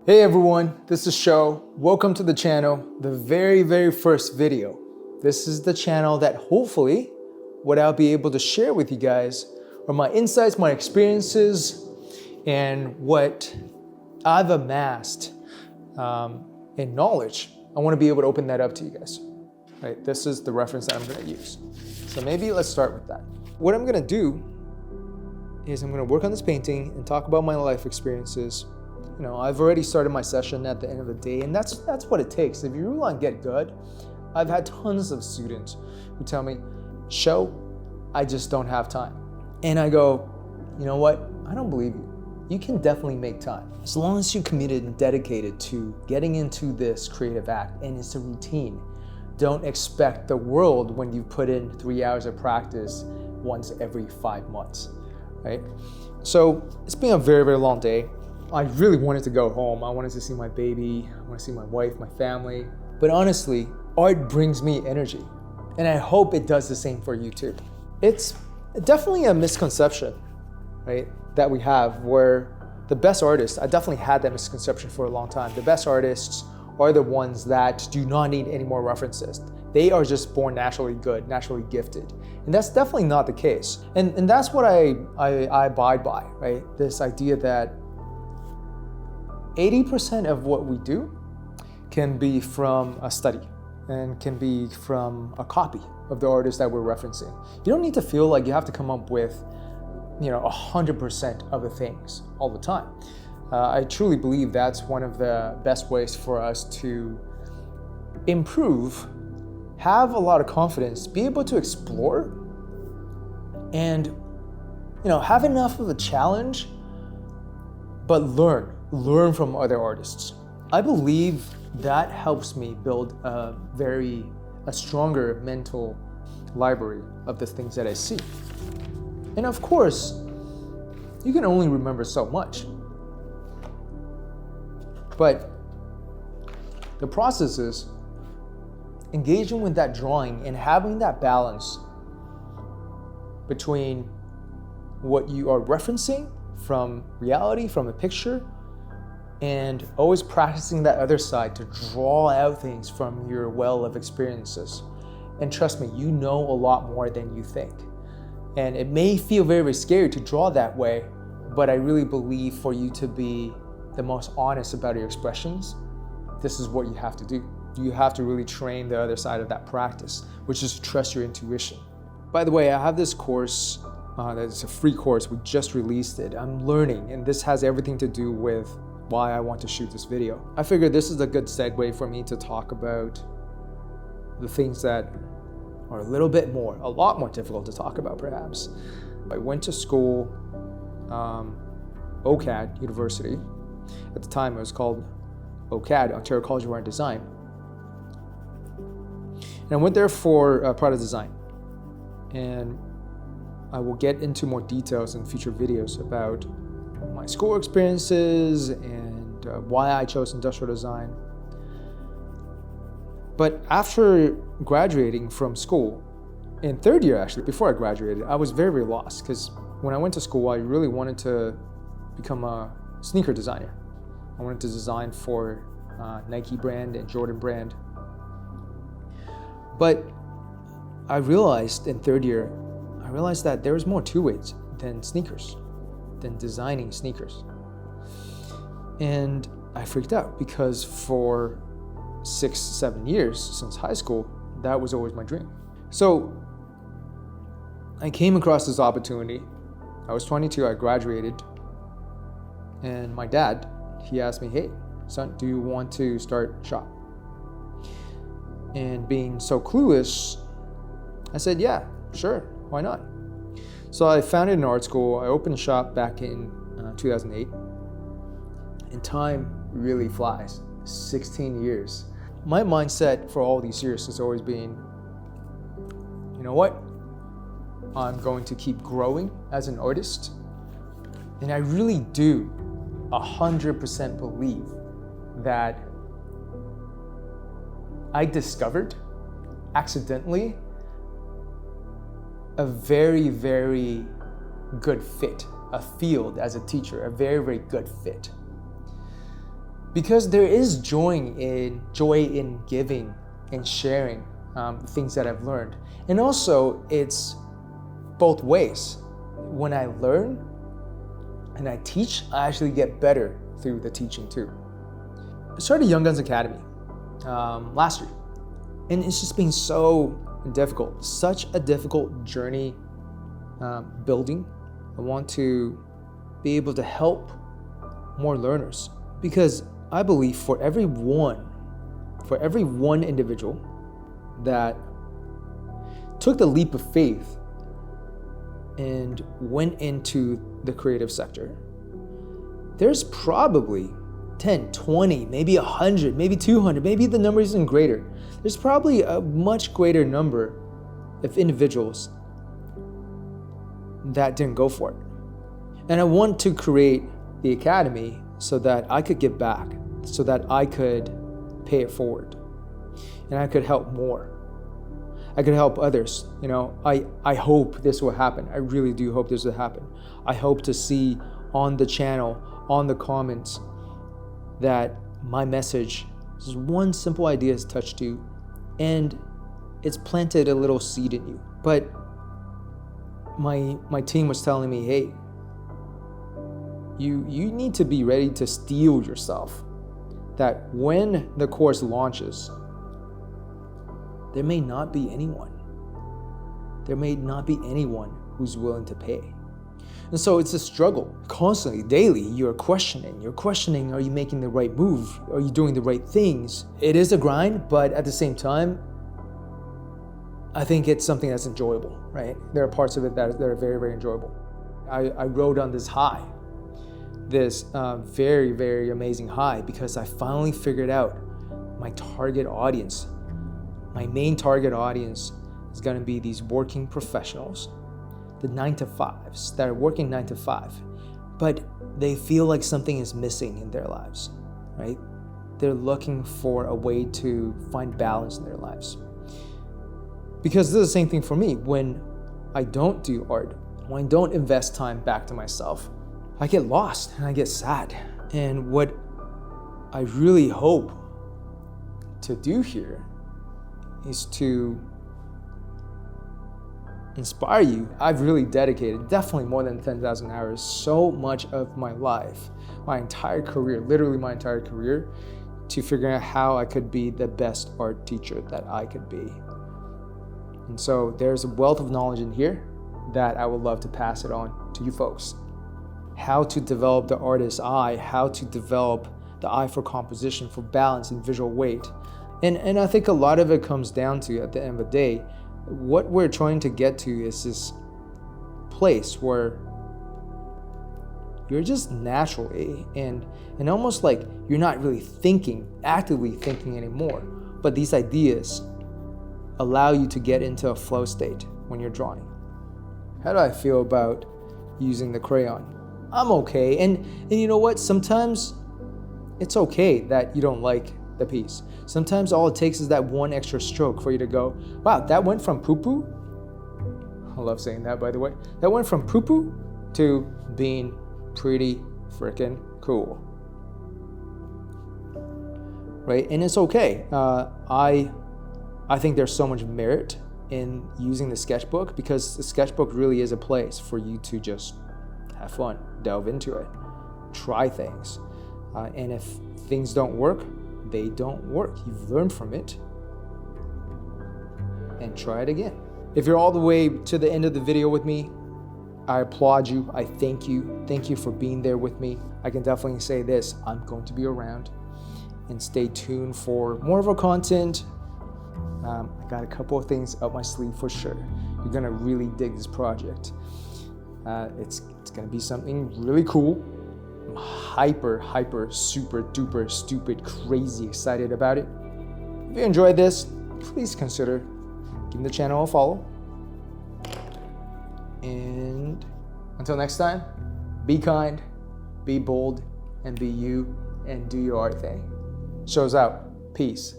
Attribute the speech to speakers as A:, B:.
A: Hey everyone, this is Shouh. Welcome to the channel, the very first video. This is the channel that hopefully what I'll be able to share with you guys are my insights, my experiences, and what I've amassed in knowledge. I want to be able to open that up to you guys. Right, this is the reference that I'm going to use. So maybe let's start with that. What I'm going to do is I'm going to work on this painting and talk about my life experiences. You know, I've already started my session at the end of the day, and that's what it takes. If you really want to get good, I've had tons of students who tell me, Shouh, I just don't have time. And I go, you know what? I don't believe you. You can definitely make time. As long as you're committed and dedicated to getting into this creative act, and it's a routine. Don't expect the world when you put in 3 hours of practice once every 5 months, right? So it's been a very long day. I really wanted to go home. I wanted to see my baby. I want to see my wife, my family. But honestly, art brings me energy. And I hope it does the same for you too. It's definitely a misconception, right, that we have where the best artists, I definitely had that misconception for a long time. The best artists are the ones that do not need any more references. They are just born naturally good, naturally gifted. And that's definitely not the case. And that's what I abide by, right? This idea that 80% of what we do can be from a study and can be from a copy of the artist that we're referencing. You don't need to feel like you have to come up with, 100% of the things all the time. I truly believe that's one of the best ways for us to improve, have a lot of confidence, be able to explore, and have enough of a challenge, but learn from other artists. I believe that helps me build a stronger mental library of the things that I see. And of course, you can only remember so much. But the process is engaging with that drawing and having that balance between what you are referencing from reality, from a picture, and always practicing that other side to draw out things from your well of experiences. And trust me, you know a lot more than you think. And it may feel very scary to draw that way, but I really believe for you to be the most honest about your expressions, this is what you have to do. You have to really train the other side of that practice, which is to trust your intuition. By the way, I have this course that's a free course. We just released it. I'm learning, and this has everything to do with why I want to shoot this video. I figured this is a good segue for me to talk about the things that are a lot more difficult to talk about perhaps. I went to school, OCAD University. At the time it was called OCAD, Ontario College of Art and Design. And I went there for product design. And I will get into more details in future videos about my school experiences and why I chose industrial design. But after graduating from school, in third year actually, before I graduated, I was very lost because when I went to school, I really wanted to become a sneaker designer. I wanted to design for Nike brand and Jordan brand. But I realized in third year, that there was more to it than sneakers, than designing sneakers. And I freaked out because for 6-7 years since high school, that was always my dream. So I came across this opportunity. I was 22, I graduated, and my dad, he asked me, hey, son, do you want to start shop? And being so clueless, I said, yeah, sure, why not? So I founded an art school. I opened shop back in 2008. And time really flies, 16 years. My mindset for all these years has always been, you know what? I'm going to keep growing as an artist. And I really do 100% believe that I discovered accidentally a very good fit, a field as a teacher, a very good fit. Because there is joy in giving and sharing things that I've learned. And also, it's both ways. When I learn and I teach, I actually get better through the teaching too. I started Young Guns Academy last year, and it's just been so difficult, such a difficult journey building. I want to be able to help more learners, because I believe for every one individual that took the leap of faith and went into the creative sector, there's probably 10, 20, maybe 100, maybe 200, maybe the number is even greater. There's probably a much greater number of individuals that didn't go for it. And I want to create the academy so that I could give back, so that I could pay it forward, and I could help more. I could help others. You know, I hope this will happen. I really do hope this will happen. I hope to see on the channel, on the comments, that my message, this one simple idea, has touched you, and it's planted a little seed in you. But my team was telling me, hey, you need to be ready to steel yourself, that when the course launches, there may not be anyone. There may not be anyone who's willing to pay. And so it's a struggle. Constantly, daily, you're questioning, are you making the right move? Are you doing the right things? It is a grind, but at the same time, I think it's something that's enjoyable, right? There are parts of it that are very, very enjoyable. I rode on this high, this very, very amazing high, because I finally figured out my target audience. My main target audience is gonna be these working professionals, the 9-to-5s that are working 9 to 5, but they feel like something is missing in their lives, right? They're looking for a way to find balance in their lives. Because this is the same thing for me. When I don't do art, when I don't invest time back to myself, I get lost and I get sad. And what I really hope to do here is to inspire you. I've really dedicated, definitely more than 10,000 hours, so much of my life, my entire career, literally my entire career, to figuring out how I could be the best art teacher that I could be. And so there's a wealth of knowledge in here that I would love to pass it on to you folks. How to develop the artist's eye, how to develop the eye for composition, for balance and visual weight. And I think a lot of it comes down to, at the end of the day, what we're trying to get to is this place where you're just naturally and almost like you're not really actively thinking anymore, but these ideas allow you to get into a flow state when you're drawing. How do I feel about using the crayon? I'm okay, and you know what? Sometimes it's okay that you don't like the piece. Sometimes all it takes is that one extra stroke for you to go, wow, that went from poo-poo, I love saying that, by the way, that went from poo-poo to being pretty freaking cool, right? And it's okay. I think there's so much merit in using the sketchbook, because the sketchbook really is a place for you to just have fun, delve into it, try things. And if things don't work, they don't work. You've learned from it, and try it again. If you're all the way to the end of the video with me, I applaud you. I thank you. Thank you for being there with me. I can definitely say this, I'm going to be around, and stay tuned for more of our content. I got a couple of things up my sleeve for sure. You're gonna really dig this project. It's gonna be something really cool. I'm hyper, super duper, stupid, crazy excited about it. If you enjoyed this, please consider giving the channel a follow. And until next time, be kind, be bold, and be you, and do your art thing. Shouh's out. Peace.